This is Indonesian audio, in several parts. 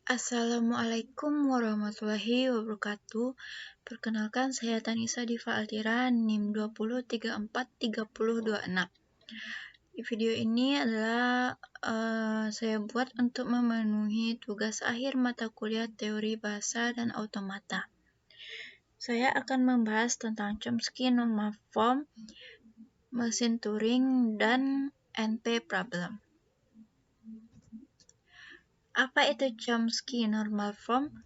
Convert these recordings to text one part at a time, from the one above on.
Assalamualaikum warahmatullahi wabarakatuh. Perkenalkan, saya Tanisa Diva Altira, NIM 20343026. Di video ini adalah saya buat untuk memenuhi tugas akhir mata kuliah teori bahasa dan automata. Saya akan membahas tentang Chomsky normal form, mesin Turing, dan NP problem. Apa itu Chomsky normal form?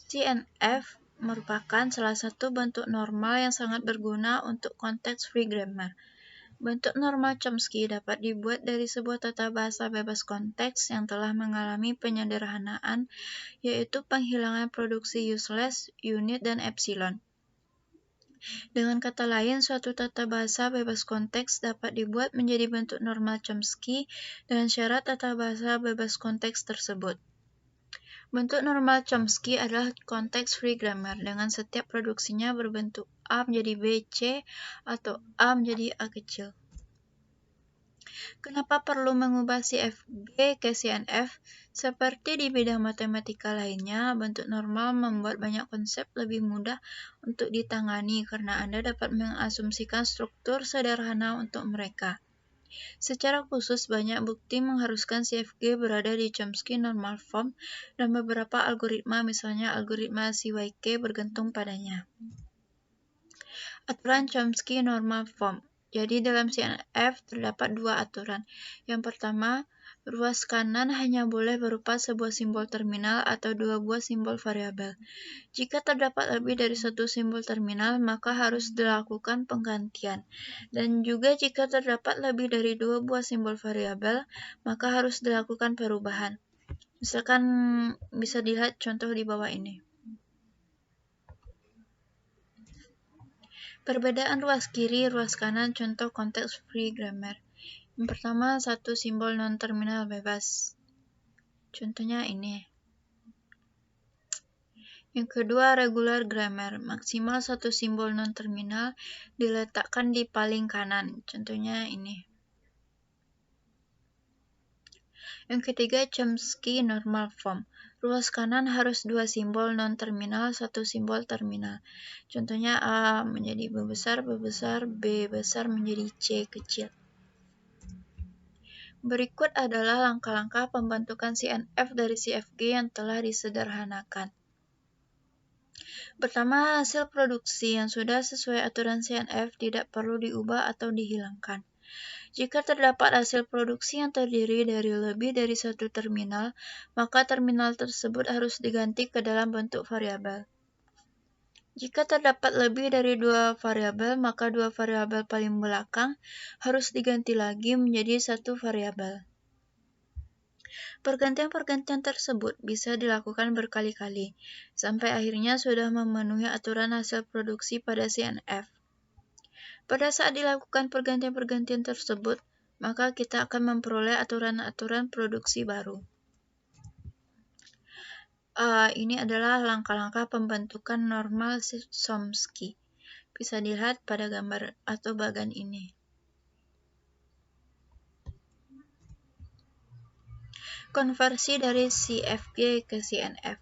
CNF merupakan salah satu bentuk normal yang sangat berguna untuk konteks free grammar. Bentuk normal Chomsky dapat dibuat dari sebuah tata bahasa bebas konteks yang telah mengalami penyederhanaan, yaitu penghilangan produksi useless, unit, dan epsilon. Dengan kata lain, suatu tata bahasa bebas konteks dapat dibuat menjadi bentuk normal Chomsky dengan syarat tata bahasa bebas konteks tersebut. Bentuk normal Chomsky adalah konteks free grammar dengan setiap produksinya berbentuk A menjadi B, C, atau A menjadi A kecil. Kenapa perlu mengubah CFG ke CNF? Seperti di bidang matematika lainnya, bentuk normal membuat banyak konsep lebih mudah untuk ditangani karena Anda dapat mengasumsikan struktur sederhana untuk mereka. Secara khusus, banyak bukti mengharuskan CFG berada di Chomsky normal form dan beberapa algoritma, misalnya algoritma CYK, bergantung padanya. Aturan Chomsky normal form. Jadi dalam CNF terdapat dua aturan. Yang pertama, ruas kanan hanya boleh berupa sebuah simbol terminal atau dua buah simbol variabel. Jika terdapat lebih dari satu simbol terminal, maka harus dilakukan penggantian. Dan juga jika terdapat lebih dari dua buah simbol variabel, maka harus dilakukan perubahan. Misalkan bisa dilihat contoh di bawah ini. Perbedaan ruas kiri, ruas kanan, contoh konteks free grammar. Yang pertama, satu simbol non-terminal bebas. Contohnya ini. Yang kedua, regular grammar. Maksimal satu simbol non-terminal diletakkan di paling kanan. Contohnya ini. Yang ketiga, Chomsky normal form. Ruas kanan harus dua simbol non-terminal, satu simbol terminal. Contohnya A menjadi B besar, B besar menjadi C kecil. Berikut adalah langkah-langkah pembentukan CNF dari CFG yang telah disederhanakan. Pertama, hasil produksi yang sudah sesuai aturan CNF tidak perlu diubah atau dihilangkan. Jika terdapat hasil produksi yang terdiri dari lebih dari satu terminal, maka terminal tersebut harus diganti ke dalam bentuk variabel. Jika terdapat lebih dari dua variabel, maka dua variabel paling belakang harus diganti lagi menjadi satu variabel. Pergantian-pergantian tersebut bisa dilakukan berkali-kali, sampai akhirnya sudah memenuhi aturan hasil produksi pada CNF. Pada saat dilakukan pergantian-pergantian tersebut, maka kita akan memperoleh aturan-aturan produksi baru. Ini adalah langkah-langkah pembentukan normal Chomsky. Bisa dilihat pada gambar atau bagan ini. Konversi dari CFG ke CNF.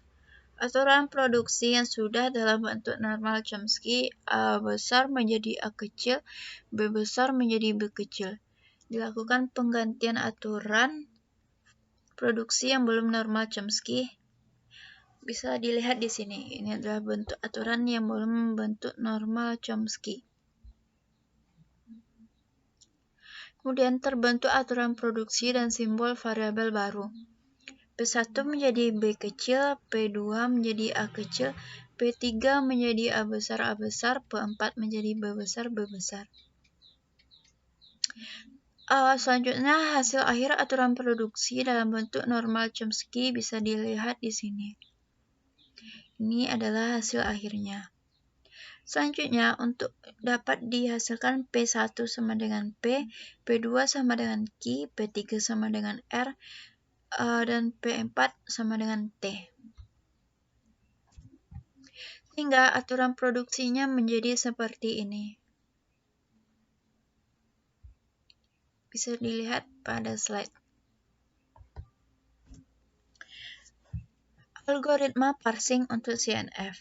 Aturan produksi yang sudah dalam bentuk normal Chomsky, A besar menjadi A kecil, B besar menjadi B kecil. Dilakukan penggantian aturan produksi yang belum normal Chomsky. Bisa dilihat di sini. Ini adalah bentuk aturan yang belum bentuk normal Chomsky. Kemudian terbentuk aturan produksi dan simbol variabel baru. P1 menjadi B kecil, P2 menjadi A kecil, P3 menjadi A besar, P4 menjadi B besar. Selanjutnya, hasil akhir aturan produksi dalam bentuk normal Chomsky bisa dilihat di sini. Ini adalah hasil akhirnya. Selanjutnya, untuk dapat dihasilkan P1 sama dengan P, P2 sama dengan Q, P3 sama dengan R, dan P4 sama dengan T. Sehingga aturan produksinya menjadi seperti ini. Bisa dilihat pada slide. Algoritma parsing untuk CNF.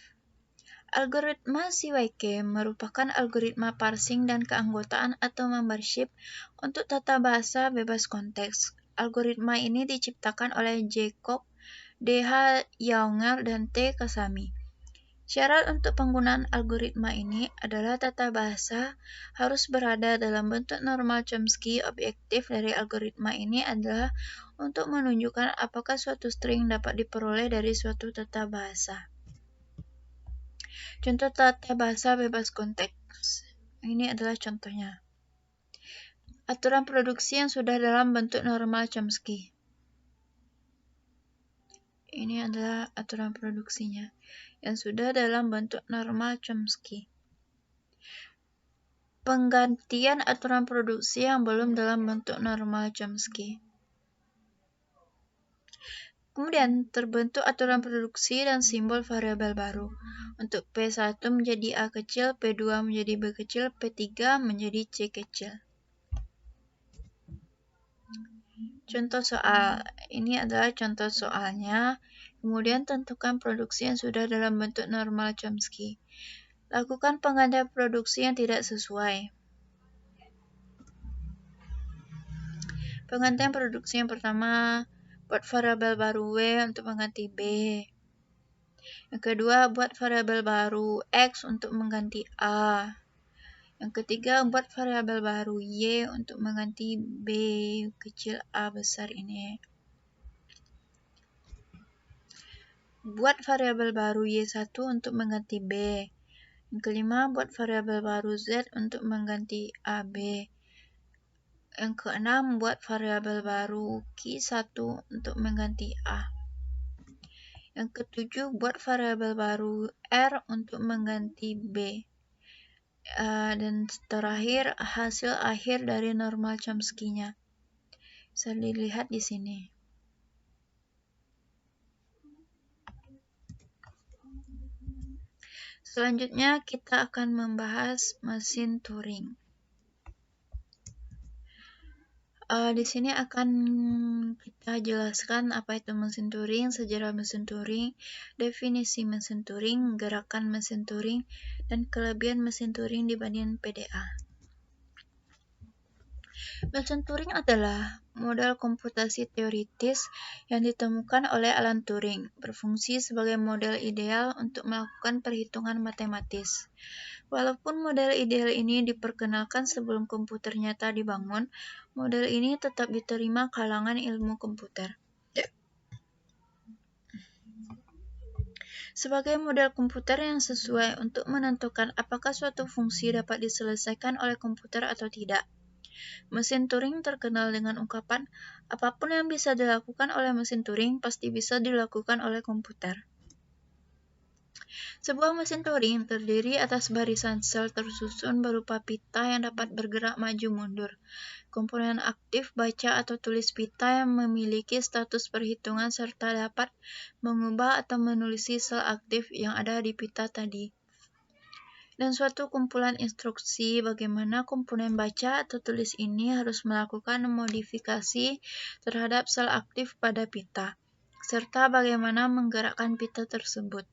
Algoritma CYK merupakan algoritma parsing dan keanggotaan atau membership untuk tata bahasa bebas konteks. Algoritma ini diciptakan oleh Jacob D.H. Younger dan T. Kasami. Syarat untuk penggunaan algoritma ini adalah tata bahasa harus berada dalam bentuk normal Chomsky. Objektif dari algoritma ini adalah untuk menunjukkan apakah suatu string dapat diperoleh dari suatu tata bahasa. Contoh tata bahasa bebas konteks. Ini adalah contohnya. Aturan produksi yang sudah dalam bentuk normal Chomsky. Ini adalah aturan produksinya yang sudah dalam bentuk normal Chomsky. Penggantian aturan produksi yang belum dalam bentuk normal Chomsky. Kemudian terbentuk aturan produksi dan simbol variabel baru. Untuk P1 menjadi A kecil, P2 menjadi B kecil, P3 menjadi C kecil. Contoh soal. Ini adalah contoh soalnya. Kemudian tentukan produksi yang sudah dalam bentuk normal Chomsky. Lakukan penggantian produksi yang tidak sesuai. Penggantian produksi yang pertama, buat variabel baru W untuk mengganti B. Yang kedua, buat variabel baru X untuk mengganti A. Yang ketiga, buat variabel baru Y untuk mengganti B kecil A besar ini. Buat variabel baru Y1 untuk mengganti B. Yang kelima, buat variabel baru Z untuk mengganti AB. Yang keenam, buat variabel baru Q1 untuk mengganti A. Yang ketujuh, buat variabel baru R untuk mengganti B. Dan terakhir, hasil akhir dari normal Chomsky-nya. Bisa dilihat di sini. Selanjutnya kita akan membahas mesin Turing. Di sini akan kita jelaskan apa itu mesin Turing, sejarah mesin Turing, definisi mesin Turing, gerakan mesin Turing, dan kelebihan mesin Turing dibanding PDA. Mesin Turing adalah model komputasi teoritis yang ditemukan oleh Alan Turing, berfungsi sebagai model ideal untuk melakukan perhitungan matematis. Walaupun model ideal ini diperkenalkan sebelum komputer nyata dibangun, model ini tetap diterima kalangan ilmu komputer. Sebagai model komputer yang sesuai untuk menentukan apakah suatu fungsi dapat diselesaikan oleh komputer atau tidak. Mesin Turing terkenal dengan ungkapan, apapun yang bisa dilakukan oleh mesin Turing pasti bisa dilakukan oleh komputer. Sebuah mesin Turing terdiri atas barisan sel tersusun berupa pita yang dapat bergerak maju mundur. Komponen aktif baca atau tulis pita yang memiliki status perhitungan serta dapat mengubah atau menulis sel aktif yang ada di pita tadi. Dan suatu kumpulan instruksi bagaimana komponen baca atau tulis ini harus melakukan modifikasi terhadap sel aktif pada pita, serta bagaimana menggerakkan pita tersebut.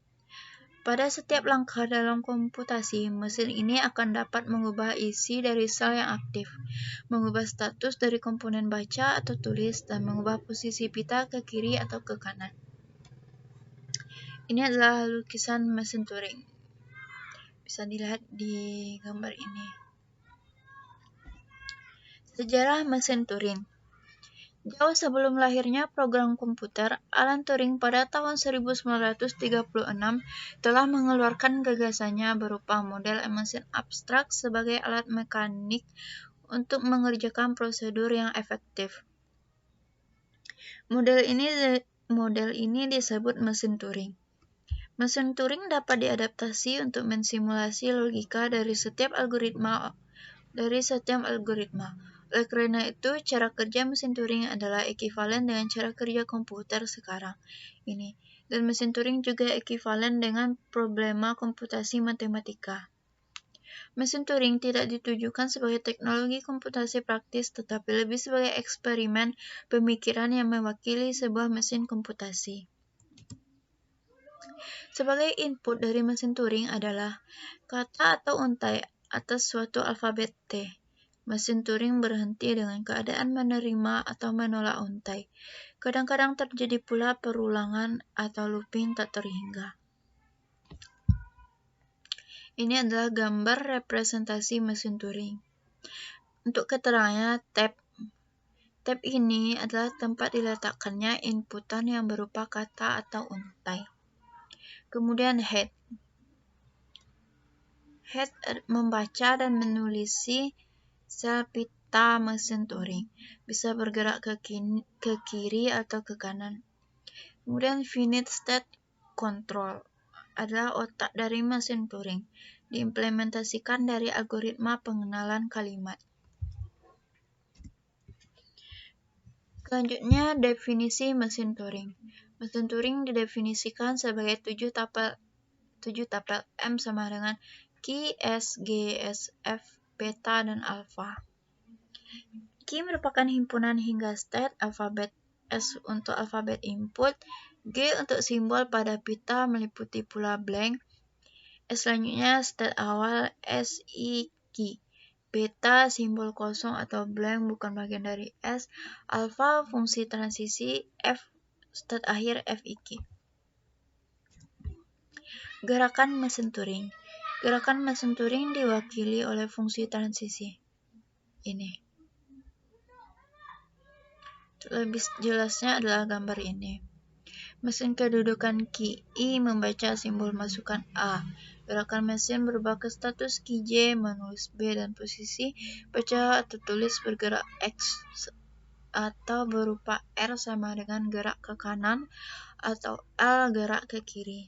Pada setiap langkah dalam komputasi, mesin ini akan dapat mengubah isi dari sel yang aktif, mengubah status dari komponen baca atau tulis, dan mengubah posisi pita ke kiri atau ke kanan. Ini adalah lukisan mesin Turing. Bisa dilihat di gambar ini. Sejarah mesin Turing. Jauh sebelum lahirnya program komputer, Alan Turing pada tahun 1936 telah mengeluarkan gagasannya berupa model mesin abstrak sebagai alat mekanik untuk mengerjakan prosedur yang efektif. Model ini disebut mesin Turing. Mesin Turing dapat diadaptasi untuk mensimulasi logika dari setiap algoritma. Oleh karena itu, cara kerja mesin Turing adalah ekivalen dengan cara kerja komputer sekarang ini, dan mesin Turing juga ekivalen dengan problema komputasi matematika. Mesin Turing tidak ditujukan sebagai teknologi komputasi praktis, tetapi lebih sebagai eksperimen pemikiran yang mewakili sebuah mesin komputasi. Sebagai input dari mesin Turing adalah kata atau untai atas suatu alfabet T. Mesin Turing berhenti dengan keadaan menerima atau menolak untai. Kadang-kadang terjadi pula perulangan atau looping tak terhingga. Ini adalah gambar representasi mesin Turing. Untuk keterangannya, tab ini adalah tempat diletakkannya inputan yang berupa kata atau untai. Kemudian head membaca dan menulisi sel pita mesin Turing, bisa bergerak ke kiri atau ke kanan. Kemudian finite state control adalah otak dari mesin Turing, diimplementasikan dari algoritma pengenalan kalimat. Selanjutnya, definisi mesin Turing. Mesin Turing didefinisikan sebagai 7 tapel M sama dengan Q, S, G, S, F, beta, dan alpha. Q merupakan himpunan hingga state, alfabet S untuk alfabet input, G untuk simbol pada pita meliputi pula blank, S selanjutnya state awal S, I, Q. Beta simbol kosong atau blank bukan bagian dari S, alpha fungsi transisi, F state akhir FIQ. Gerakan mesin Turing. Gerakan mesin Turing diwakili oleh fungsi transisi. Ini. Lebih jelasnya adalah gambar ini. Mesin kedudukan QI membaca simbol masukan A. Gerakan mesin berubah ke status QJ menulis B dan posisi baca atau tulis bergerak X atau berupa R sama dengan gerak ke kanan atau L gerak ke kiri.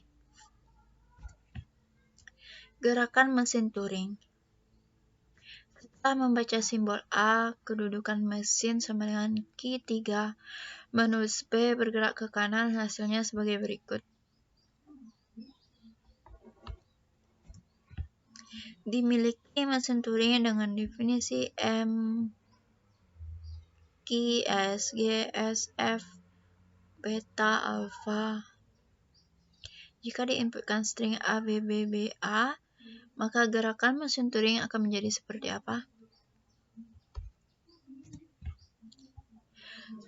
Gerakan mesin Turing. Setelah membaca simbol A, kedudukan mesin sama dengan Q3 menulis B bergerak ke kanan, hasilnya sebagai berikut. Dimiliki mesin Turing dengan definisi M, Q, S, G, S, F, beta, alpha. Jika diinputkan string A, B, B, B, A, maka gerakan mesin Turing akan menjadi seperti apa?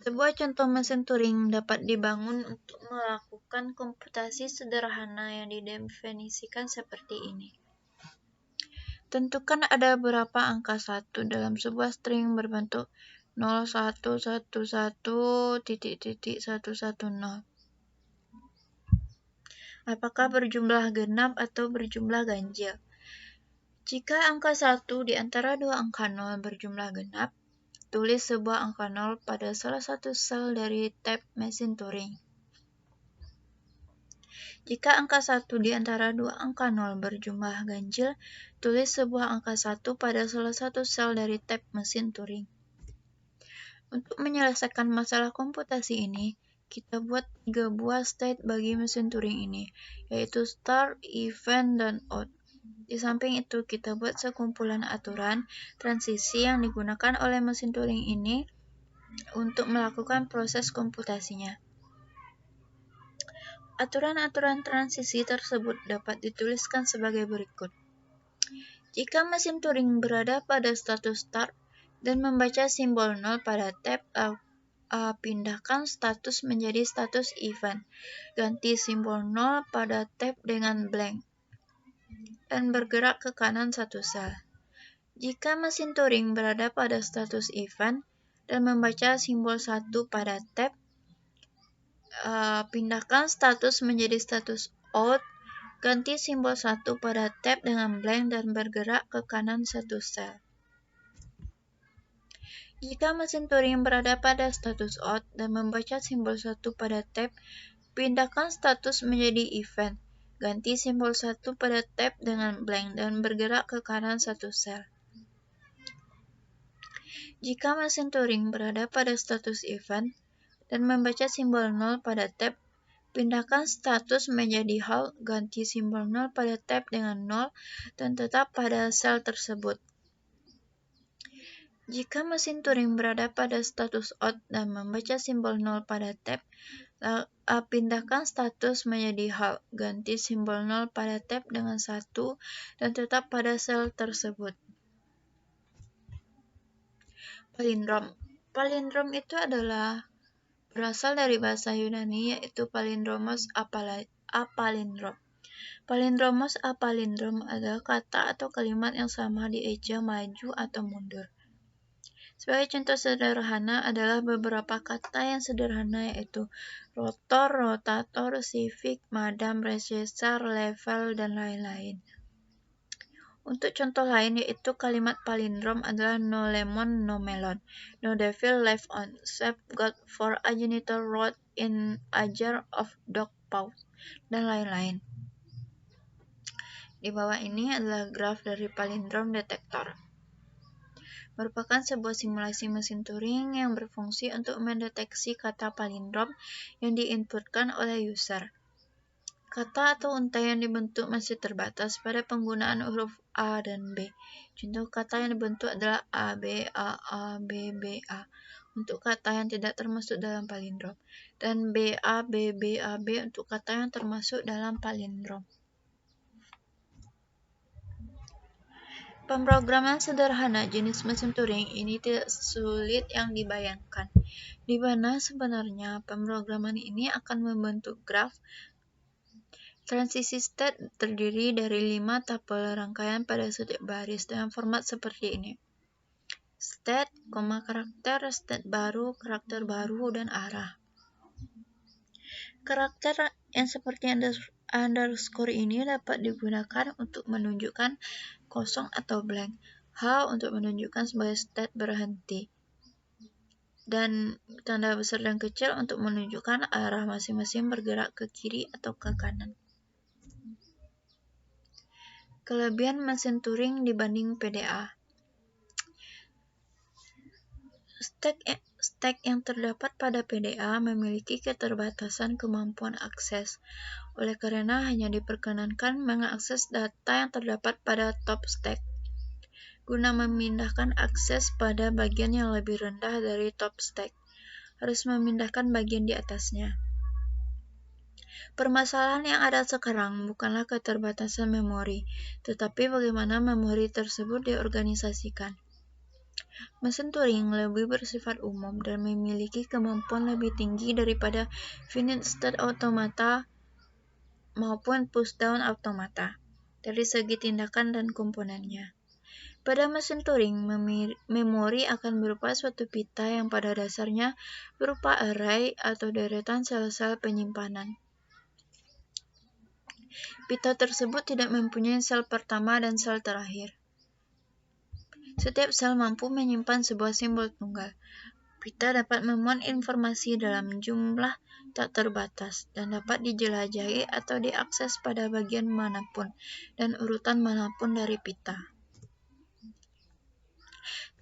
Sebuah contoh mesin Turing dapat dibangun untuk melakukan komputasi sederhana yang didefinisikan seperti ini. Tentukan ada berapa angka 1 dalam sebuah string berbentuk 0111.110. Apakah berjumlah genap atau berjumlah ganjil? Jika angka 1 di antara dua angka 0 berjumlah genap, tulis sebuah angka 0 pada salah satu sel dari tab mesin Turing. Jika angka 1 di antara dua angka 0 berjumlah ganjil, tulis sebuah angka 1 pada salah satu sel dari tab mesin Turing. Untuk menyelesaikan masalah komputasi ini, kita buat 3 buah state bagi mesin Turing ini, yaitu start, event, dan out. Di samping itu, kita buat sekumpulan aturan transisi yang digunakan oleh mesin Turing ini untuk melakukan proses komputasinya. Aturan-aturan transisi tersebut dapat dituliskan sebagai berikut. Jika mesin Turing berada pada status start dan membaca simbol 0 pada tab, pindahkan status menjadi status event. Ganti simbol 0 pada tab dengan blank dan bergerak ke kanan satu sel. Jika mesin Turing berada pada status event dan membaca simbol 1 pada tab, pindahkan status menjadi status out, ganti simbol 1 pada tab dengan blank dan bergerak ke kanan satu sel. Jika mesin Turing berada pada status out dan membaca simbol 1 pada tab, pindahkan status menjadi event, ganti simbol 1 pada tab dengan blank dan bergerak ke kanan satu sel. Jika mesin Turing berada pada status event dan membaca simbol 0 pada tab, pindahkan status menjadi halt, ganti simbol 0 pada tab dengan 0 dan tetap pada sel tersebut. Jika mesin Turing berada pada status out dan membaca simbol 0 pada tab, pindahkan status menjadi HAL, ganti simbol 0 pada tab dengan 1 dan tetap pada sel tersebut. Palindrom. Palindrom itu adalah berasal dari bahasa Yunani, yaitu palindromos apalindrom. Palindromos apalindrom adalah kata atau kalimat yang sama dieja maju atau mundur. Sebagai contoh sederhana adalah beberapa kata yang sederhana, yaitu rotor, rotator, civic, madam, recessor, level, dan lain-lain. Untuk contoh lain, yaitu kalimat palindrom adalah no lemon, no melon, no devil left on, swept God for a genital rot in a jar of dog paws, dan lain-lain. Di bawah ini adalah graf dari palindrom detektor. Merupakan sebuah simulasi mesin Turing yang berfungsi untuk mendeteksi kata palindrom yang diinputkan oleh user. Kata atau untai yang dibentuk masih terbatas pada penggunaan huruf A dan B. Contoh kata yang dibentuk adalah A, B, A, B, B, A untuk kata yang tidak termasuk dalam palindrom, dan B, A, B, B, A, B untuk kata yang termasuk dalam palindrom. Pemrograman sederhana jenis mesin Turing ini tidak sulit yang dibayangkan, di mana sebenarnya pemrograman ini akan membentuk graf transisi state terdiri dari 5 tapel rangkaian pada setiap baris dengan format seperti ini: state, karakter, state baru, karakter baru, dan arah. Karakter yang seperti underscore ini dapat digunakan untuk menunjukkan kosong atau blank, H untuk menunjukkan sebagai state berhenti, dan tanda besar dan kecil untuk menunjukkan arah masing-masing bergerak ke kiri atau ke kanan. Kelebihan mesin Turing dibanding PDA. Stack yang terdapat pada PDA memiliki keterbatasan kemampuan akses, oleh karena hanya diperkenankan mengakses data yang terdapat pada top stack. Guna memindahkan akses pada bagian yang lebih rendah dari top stack, harus memindahkan bagian di atasnya. Permasalahan yang ada sekarang bukanlah keterbatasan memori, tetapi bagaimana memori tersebut diorganisasikan. Mesin Turing lebih bersifat umum dan memiliki kemampuan lebih tinggi daripada finite state automata maupun pushdown automata dari segi tindakan dan komponennya. Pada mesin Turing, memori akan berupa suatu pita yang pada dasarnya berupa array atau deretan sel-sel penyimpanan. Pita tersebut tidak mempunyai sel pertama dan sel terakhir. Setiap sel mampu menyimpan sebuah simbol tunggal. Pita dapat memuat informasi dalam jumlah tak terbatas dan dapat dijelajahi atau diakses pada bagian manapun dan urutan manapun dari pita.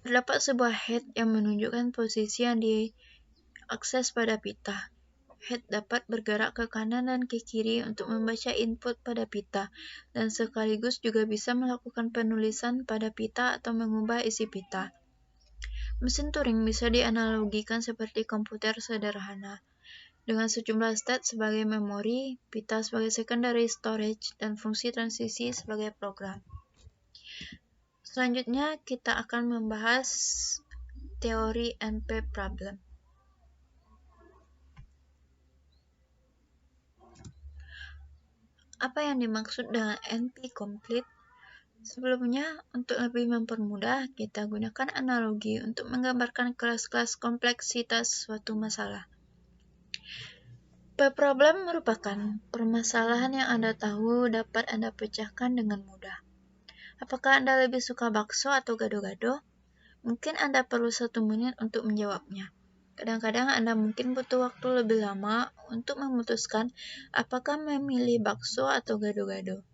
Terdapat sebuah head yang menunjukkan posisi yang diakses pada pita. Head dapat bergerak ke kanan dan ke kiri untuk membaca input pada pita, dan sekaligus juga bisa melakukan penulisan pada pita atau mengubah isi pita. Mesin Turing bisa dianalogikan seperti komputer sederhana, dengan sejumlah state sebagai memori, pita sebagai secondary storage, dan fungsi transisi sebagai program. Selanjutnya, kita akan membahas teori NP problem. Apa yang dimaksud dengan NP complete? Sebelumnya, untuk lebih mempermudah, kita gunakan analogi untuk menggambarkan kelas-kelas kompleksitas suatu masalah. P-problem merupakan permasalahan yang Anda tahu dapat Anda pecahkan dengan mudah. Apakah Anda lebih suka bakso atau gado-gado? Mungkin Anda perlu 1 menit untuk menjawabnya. Kadang-kadang Anda mungkin butuh waktu lebih lama untuk memutuskan apakah memilih bakso atau gado-gado.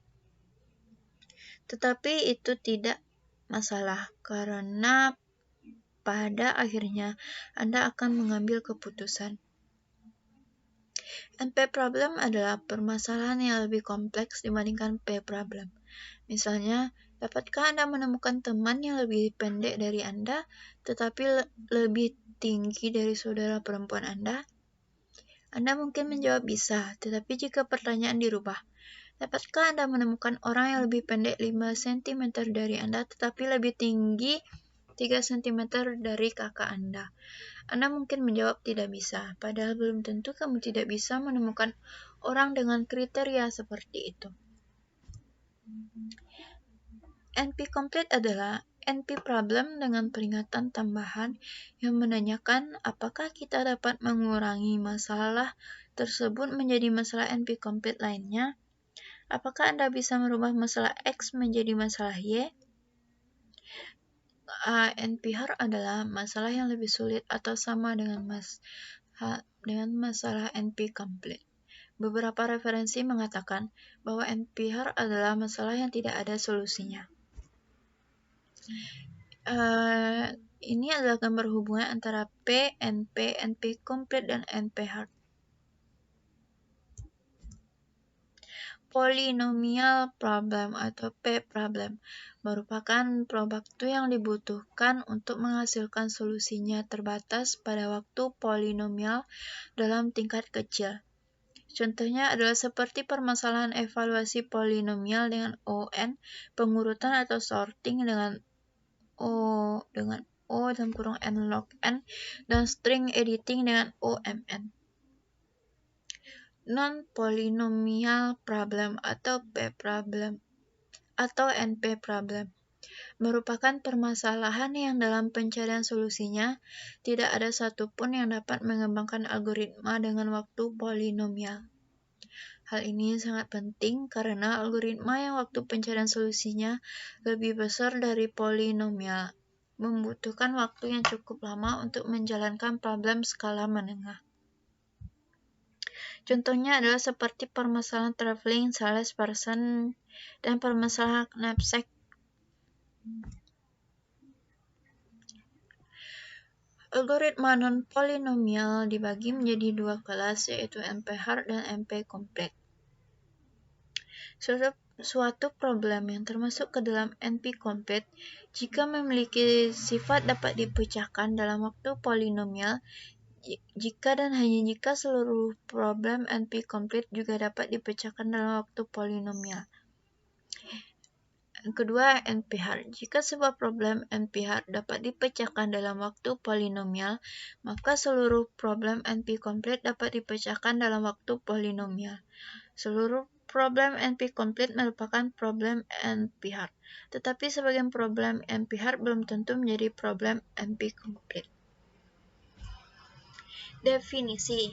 Tetapi itu tidak masalah, karena pada akhirnya Anda akan mengambil keputusan. NP problem adalah permasalahan yang lebih kompleks dibandingkan P problem. Misalnya, Dapatkah Anda menemukan teman yang lebih pendek dari Anda, tetapi lebih tinggi dari saudara perempuan Anda? Anda mungkin menjawab bisa, tetapi jika pertanyaan dirubah, dapatkah Anda menemukan orang yang lebih pendek 5 cm dari Anda, tetapi lebih tinggi 3 cm dari kakak Anda? Anda mungkin menjawab tidak bisa, padahal belum tentu kamu tidak bisa menemukan orang dengan kriteria seperti itu. NP-complete adalah NP problem dengan peringatan tambahan yang menanyakan apakah kita dapat mengurangi masalah tersebut menjadi masalah NP-complete lainnya. Apakah Anda bisa merubah masalah X menjadi masalah Y? NP-hard adalah masalah yang lebih sulit atau sama dengan masalah NP-complete. Beberapa referensi mengatakan bahwa NP-hard adalah masalah yang tidak ada solusinya. Ini adalah gambar hubungan antara P, NP, NP-complete, dan NP-hard. Polynomial problem atau P-problem merupakan waktu yang dibutuhkan untuk menghasilkan solusinya terbatas pada waktu polinomial dalam tingkat kecil. Contohnya adalah seperti permasalahan evaluasi polinomial dengan ON, pengurutan atau sorting dengan O dan kurung N log N, dan string editing dengan OMN. Non-polynomial problem atau P-problem atau NP-problem merupakan permasalahan yang dalam pencarian solusinya tidak ada satupun yang dapat mengembangkan algoritma dengan waktu polinomial. Hal ini sangat penting karena algoritma yang waktu pencarian solusinya lebih besar dari polinomial membutuhkan waktu yang cukup lama untuk menjalankan problem skala menengah. Contohnya adalah seperti permasalahan traveling salesperson dan permasalahan knapsack. Algoritma non-polinomial dibagi menjadi dua kelas, yaitu NP-hard dan NP-complete. Suatu problem yang termasuk ke dalam NP-complete jika memiliki sifat dapat dipecahkan dalam waktu polinomial, jika dan hanya jika seluruh problem NP-complete juga dapat dipecahkan dalam waktu polinomial. Yang kedua, NP-hard. Jika sebuah problem NP-hard dapat dipecahkan dalam waktu polinomial, maka seluruh problem NP-complete dapat dipecahkan dalam waktu polinomial. Seluruh problem NP-complete merupakan problem NP-hard, tetapi sebagian problem NP-hard belum tentu menjadi problem NP-complete. Definisi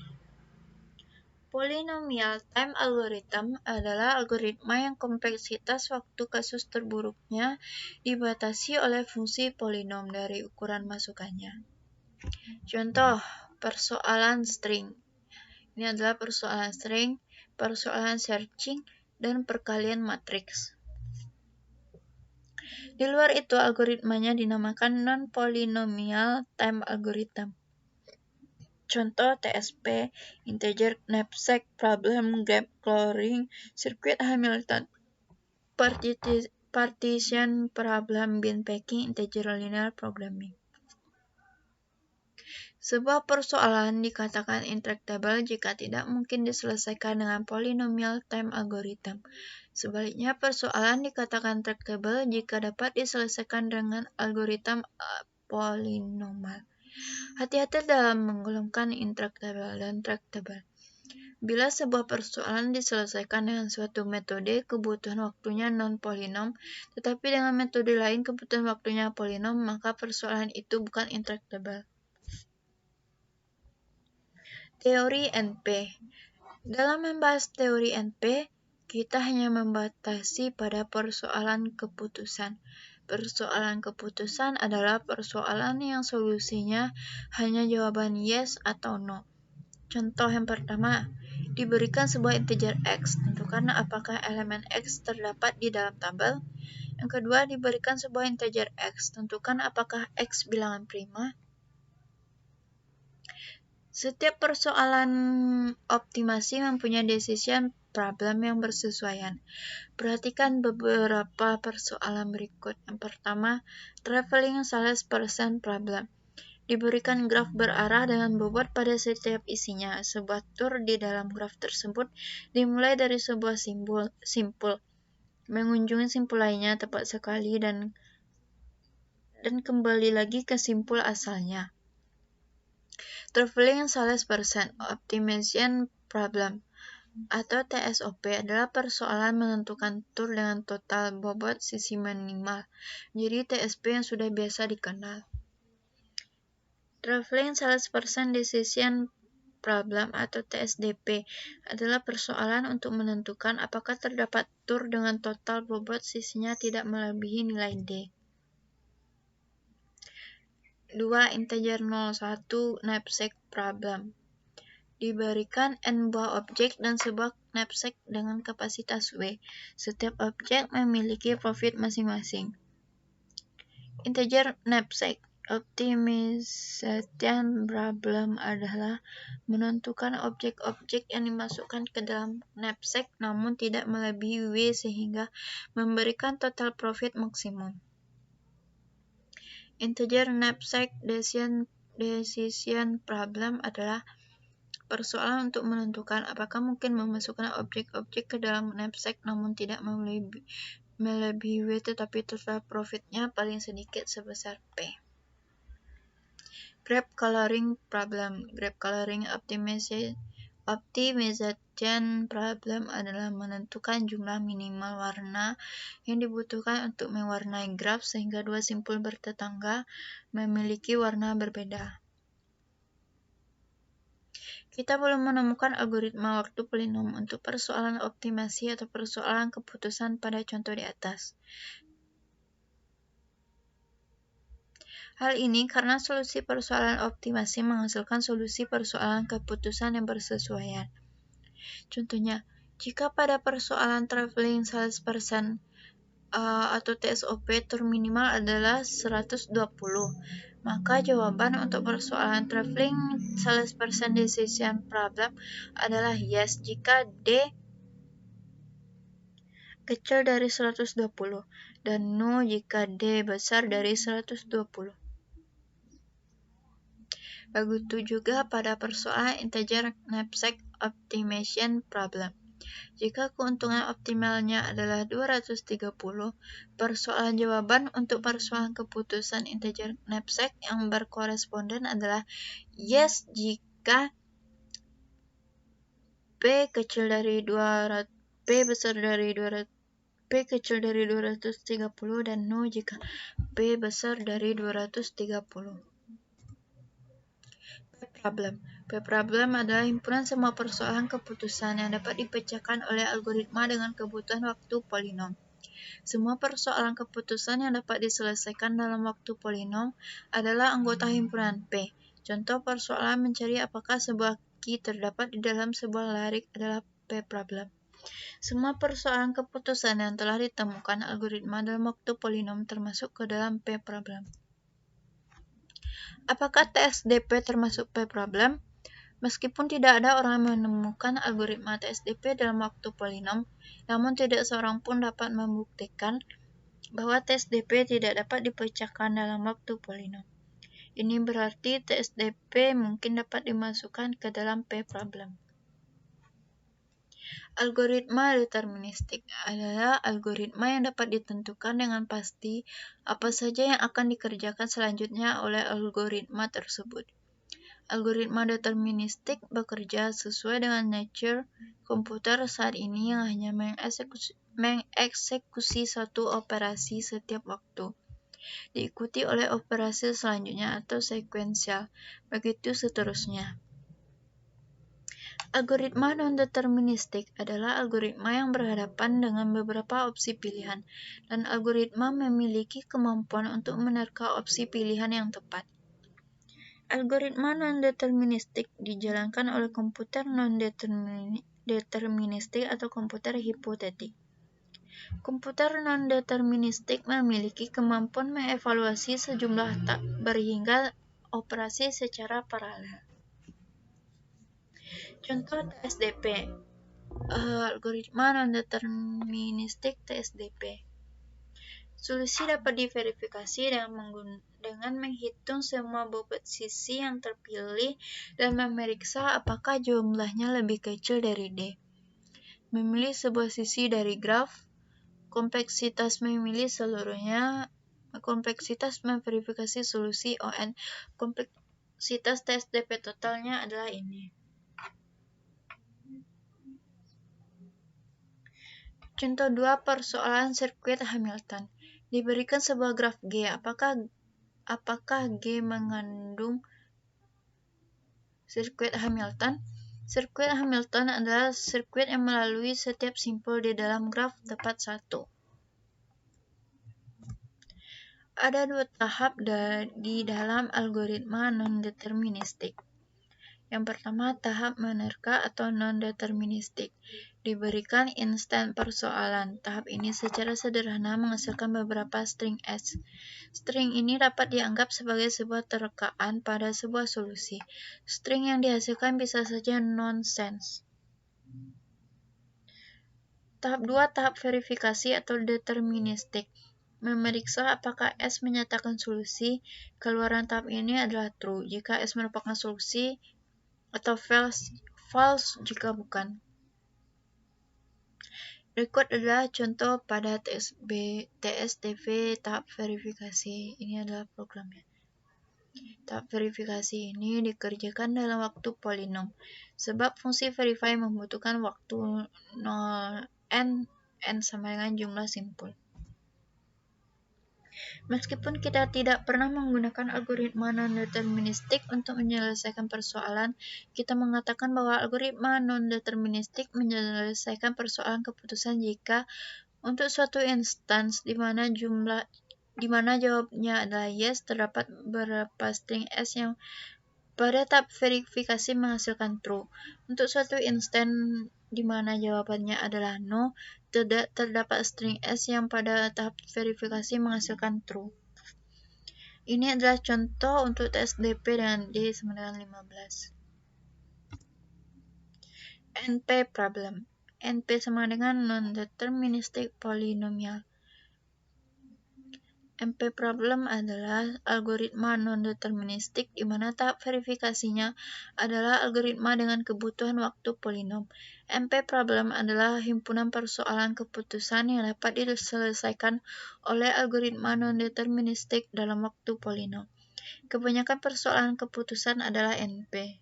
Polynomial time algorithm adalah algoritma yang kompleksitas waktu kasus terburuknya dibatasi oleh fungsi polinom dari ukuran masukannya. Contoh, persoalan string. Ini adalah persoalan string, persoalan searching, dan perkalian matriks. Di luar itu, algoritmanya dinamakan non-polynomial time algorithm. Contoh TSP, integer knapsack problem, gap clearing, circuit Hamilton, partition problem, bin packing, integer linear programming. Sebuah persoalan dikatakan intractable jika tidak mungkin diselesaikan dengan polynomial time algorithm. Sebaliknya, persoalan dikatakan tractable jika dapat diselesaikan dengan algoritma polinomial. Hati-hati dalam menggolongkan intractable dan tractable. Bila sebuah persoalan diselesaikan dengan suatu metode, kebutuhan waktunya non-polinom, tetapi dengan metode lain kebutuhan waktunya polinom, maka persoalan itu bukan intractable. Teori NP. Dalam membahas teori NP, kita hanya membatasi pada persoalan keputusan. Persoalan keputusan adalah persoalan yang solusinya hanya jawaban yes atau no. Contoh yang pertama, diberikan sebuah integer x, tentukan apakah elemen x terdapat di dalam tabel. Yang kedua, diberikan sebuah integer x, tentukan apakah x bilangan prima. Setiap persoalan optimasi mempunyai decision problem yang bersesuaian. Perhatikan beberapa persoalan berikut. Yang pertama, traveling salesperson problem. Diberikan graf berarah dengan bobot pada setiap isinya. Sebuah tur di dalam graf tersebut dimulai dari sebuah simpul, mengunjungi simpul lainnya tepat sekali dan kembali lagi ke simpul asalnya. Traveling salesperson optimization problem atau TSOP adalah persoalan menentukan tur dengan total bobot sisi minimal. Jadi TSP yang sudah biasa dikenal. Traveling salesperson decision problem atau TSDP adalah persoalan untuk menentukan apakah terdapat tur dengan total bobot sisinya tidak melebihi nilai D. 2. Integer 01 knapsack problem. Diberikan n buah objek dan sebuah knapsack dengan kapasitas W. Setiap objek memiliki profit masing-masing. Integer knapsack optimization problem adalah menentukan objek-objek yang dimasukkan ke dalam knapsack namun tidak melebihi W sehingga memberikan total profit maksimum. Integer knapsack decision problem adalah persoalan untuk menentukan apakah mungkin memasukkan objek-objek ke dalam knapsack namun tidak melebihi W tetapi total profitnya paling sedikit sebesar P. Graph coloring problem. Graph coloring optimization problem adalah menentukan jumlah minimal warna yang dibutuhkan untuk mewarnai graf sehingga dua simpul bertetangga memiliki warna berbeda. Kita belum menemukan algoritma waktu polinom untuk persoalan optimasi atau persoalan keputusan pada contoh di atas. Hal ini karena solusi persoalan optimasi menghasilkan solusi persoalan keputusan yang bersesuaian. Contohnya, jika pada persoalan traveling salesperson atau TSOP tur minimal adalah 120, maka jawaban untuk persoalan traveling salesperson decision problem adalah yes jika D kecil dari 120 dan no jika D besar dari 120. Begitu juga pada persoalan integer knapsack optimization problem. Jika keuntungan optimalnya adalah 230, persoalan jawaban untuk persoalan keputusan integer knapsack yang berkoresponden adalah yes jika P kecil dari 200, P besar dari 200, P kecil dari 230 dan no jika P besar dari 230. P-problem adalah himpunan semua persoalan keputusan yang dapat dipecahkan oleh algoritma dengan kebutuhan waktu polinom. Semua persoalan keputusan yang dapat diselesaikan dalam waktu polinom adalah anggota himpunan P. Contoh persoalan mencari apakah sebuah key terdapat di dalam sebuah larik adalah P-problem. Semua persoalan keputusan yang telah ditemukan algoritma dalam waktu polinom termasuk ke dalam P-problem. Apakah TSDP termasuk P-problem? Meskipun tidak ada orang yang menemukan algoritma TSDP dalam waktu polinom, namun tidak seorang pun dapat membuktikan bahwa TSDP tidak dapat dipecahkan dalam waktu polinom. Ini berarti TSDP mungkin dapat dimasukkan ke dalam P-problem. Algoritma deterministik adalah algoritma yang dapat ditentukan dengan pasti apa saja yang akan dikerjakan selanjutnya oleh algoritma tersebut. Algoritma deterministik bekerja sesuai dengan nature komputer saat ini yang hanya mengeksekusi satu operasi setiap waktu, diikuti oleh operasi selanjutnya atau sekuensial, begitu seterusnya. Algoritma non-deterministik adalah algoritma yang berhadapan dengan beberapa opsi pilihan, dan algoritma memiliki kemampuan untuk menerka opsi pilihan yang tepat. Algoritma non-deterministik dijalankan oleh komputer non-deterministik atau komputer hipotetik. Komputer non-deterministik memiliki kemampuan mengevaluasi sejumlah tak berhingga operasi secara paralel. Contoh TSDP, algoritma non-deterministik TSDP. Solusi dapat diverifikasi dengan menghitung semua bobot sisi yang terpilih dan memeriksa apakah jumlahnya lebih kecil dari D. Memilih sebuah sisi dari graf, kompleksitas memilih seluruhnya, kompleksitas memverifikasi solusi ON, kompleksitas TSDP totalnya adalah ini. Contoh 2 persoalan sirkuit Hamilton. Diberikan sebuah graf G, apakah G mengandung sirkuit Hamilton? Sirkuit Hamilton adalah sirkuit yang melalui setiap simpul di dalam graf tepat 1. Ada 2 tahap di dalam algoritma non-deterministik. Yang pertama, tahap menerka atau non-deterministik. Diberikan instan persoalan. Tahap ini secara sederhana menghasilkan beberapa string S. String ini dapat dianggap sebagai sebuah terkaan pada sebuah solusi. String yang dihasilkan bisa saja nonsense. Tahap 2, tahap verifikasi atau deterministik. Memeriksa apakah S menyatakan solusi. Keluaran tahap ini adalah true jika S merupakan solusi atau false jika bukan. Berikut adalah contoh pada TSDV tahap verifikasi. Ini adalah programnya. Tahap verifikasi ini dikerjakan dalam waktu polinom, sebab fungsi verify membutuhkan waktu 0 n sama dengan jumlah simpul. Meskipun kita tidak pernah menggunakan algoritma non-deterministik untuk menyelesaikan persoalan, kita mengatakan bahwa algoritma non-deterministik menyelesaikan persoalan keputusan jika untuk suatu instans di mana jawabnya adalah yes, terdapat beberapa string S yang pada tahap verifikasi menghasilkan true. Untuk suatu instans di mana jawabannya adalah no, terdapat string S yang pada tahap verifikasi menghasilkan true. Ini adalah contoh untuk TSDP dengan D sama dengan 15. NP problem. NP sama dengan non-deterministic polynomial. NP problem adalah algoritma non-deterministik di mana tahap verifikasinya adalah algoritma dengan kebutuhan waktu polinom. NP problem adalah himpunan persoalan keputusan yang dapat diselesaikan oleh algoritma non-deterministik dalam waktu polinom. Kebanyakan persoalan keputusan adalah NP.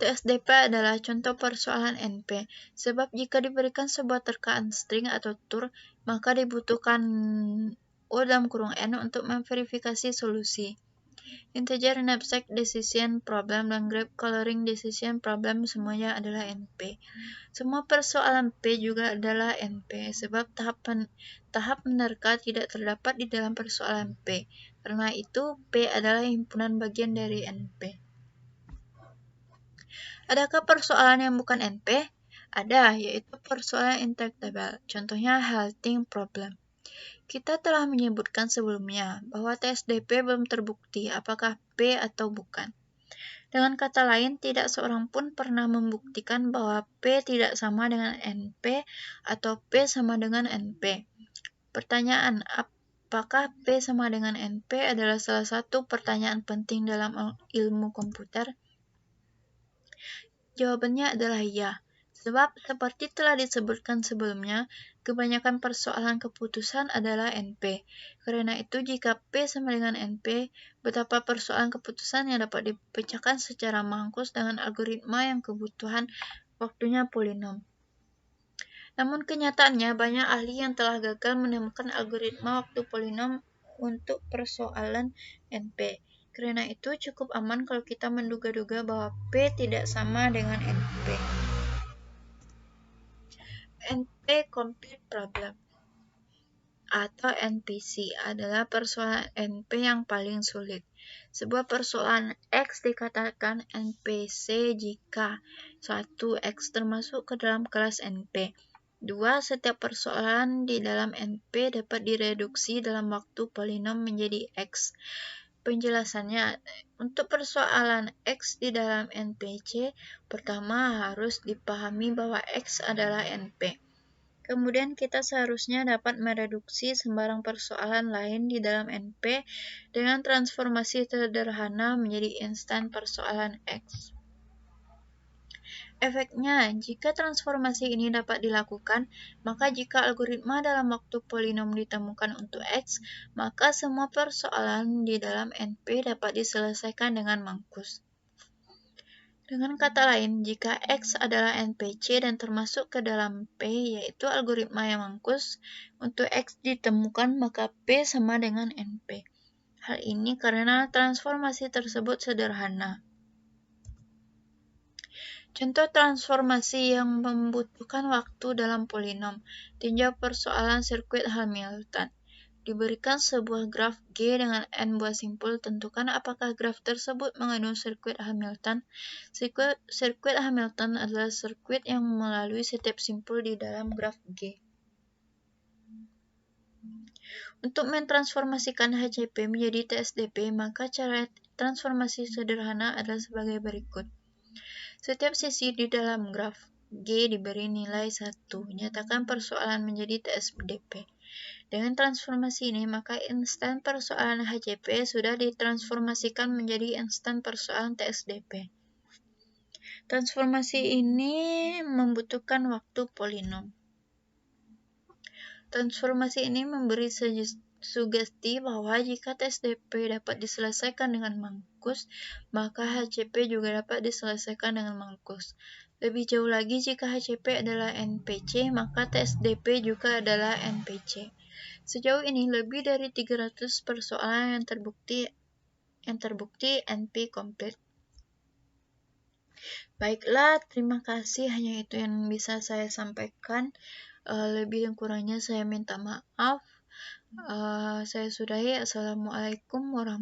TSDP adalah contoh persoalan NP, sebab jika diberikan sebuah terkaan string atau tur, maka dibutuhkan O(n) untuk memverifikasi solusi. Integer knapsack decision problem dan graph coloring decision problem semuanya adalah NP. Semua persoalan P juga adalah NP, sebab tahap menerka tidak terdapat di dalam persoalan P. Karena itu, P adalah himpunan bagian dari NP. Adakah persoalan yang bukan NP? Ada, yaitu persoalan intractable. Contohnya halting problem. Kita telah menyebutkan sebelumnya bahwa TSDP belum terbukti apakah P atau bukan. Dengan kata lain, tidak seorang pun pernah membuktikan bahwa P tidak sama dengan NP atau P sama dengan NP. Pertanyaan, apakah P sama dengan NP adalah salah satu pertanyaan penting dalam ilmu komputer? Jawabannya adalah ya, sebab seperti telah disebutkan sebelumnya, kebanyakan persoalan keputusan adalah NP. Karena itu, jika P sama dengan NP, betapa persoalan keputusan yang dapat dipecahkan secara mangkus dengan algoritma yang kebutuhan waktunya polinom. Namun kenyataannya, banyak ahli yang telah gagal menemukan algoritma waktu polinom untuk persoalan NP. Karena itu, cukup aman kalau kita menduga-duga bahwa P tidak sama dengan NP. NP Complete Problem atau NPC adalah persoalan NP yang paling sulit. Sebuah persoalan X dikatakan NPC jika 1. X termasuk ke dalam kelas NP. 2. Setiap persoalan di dalam NP dapat direduksi dalam waktu polinom menjadi X. Penjelasannya, untuk persoalan X di dalam NPC, pertama harus dipahami bahwa X adalah NP. Kemudian kita seharusnya dapat mereduksi sembarang persoalan lain di dalam NP dengan transformasi sederhana menjadi instan persoalan X. Efeknya, jika transformasi ini dapat dilakukan, maka jika algoritma dalam waktu polinom ditemukan untuk X, maka semua persoalan di dalam NP dapat diselesaikan dengan mangkus. Dengan kata lain, jika X adalah NPC dan termasuk ke dalam P, yaitu algoritma yang mangkus, untuk X ditemukan maka P sama dengan NP. Hal ini karena transformasi tersebut sederhana. Contoh transformasi yang membutuhkan waktu dalam polinom. Tinjau persoalan sirkuit Hamilton. Diberikan sebuah graf G dengan n buah simpul, tentukan apakah graf tersebut mengandung sirkuit Hamilton. Sirkuit Hamilton adalah sirkuit yang melalui setiap simpul di dalam graf G. Untuk mentransformasikan HCP menjadi TSDP, maka cara transformasi sederhana adalah sebagai berikut. Setiap sisi di dalam graf G diberi nilai 1. Nyatakan persoalan menjadi TSDP. Dengan transformasi ini, maka instan persoalan HCP sudah ditransformasikan menjadi instan persoalan TSDP. Transformasi ini membutuhkan waktu polinom. Transformasi ini memberi sugesti bahwa jika TSDP dapat diselesaikan dengan mangkus, maka HCP juga dapat diselesaikan dengan mangkus. Lebih jauh lagi, jika HCP adalah NPC, maka TSDP juga adalah NPC. Sejauh ini, lebih dari 300 persoalan yang terbukti NP komplit. Baiklah, terima kasih. Hanya itu yang bisa saya sampaikan. Lebih dan kurangnya saya minta maaf. Saya sudahi. Assalamualaikum warahmatullahi wabarakatuh.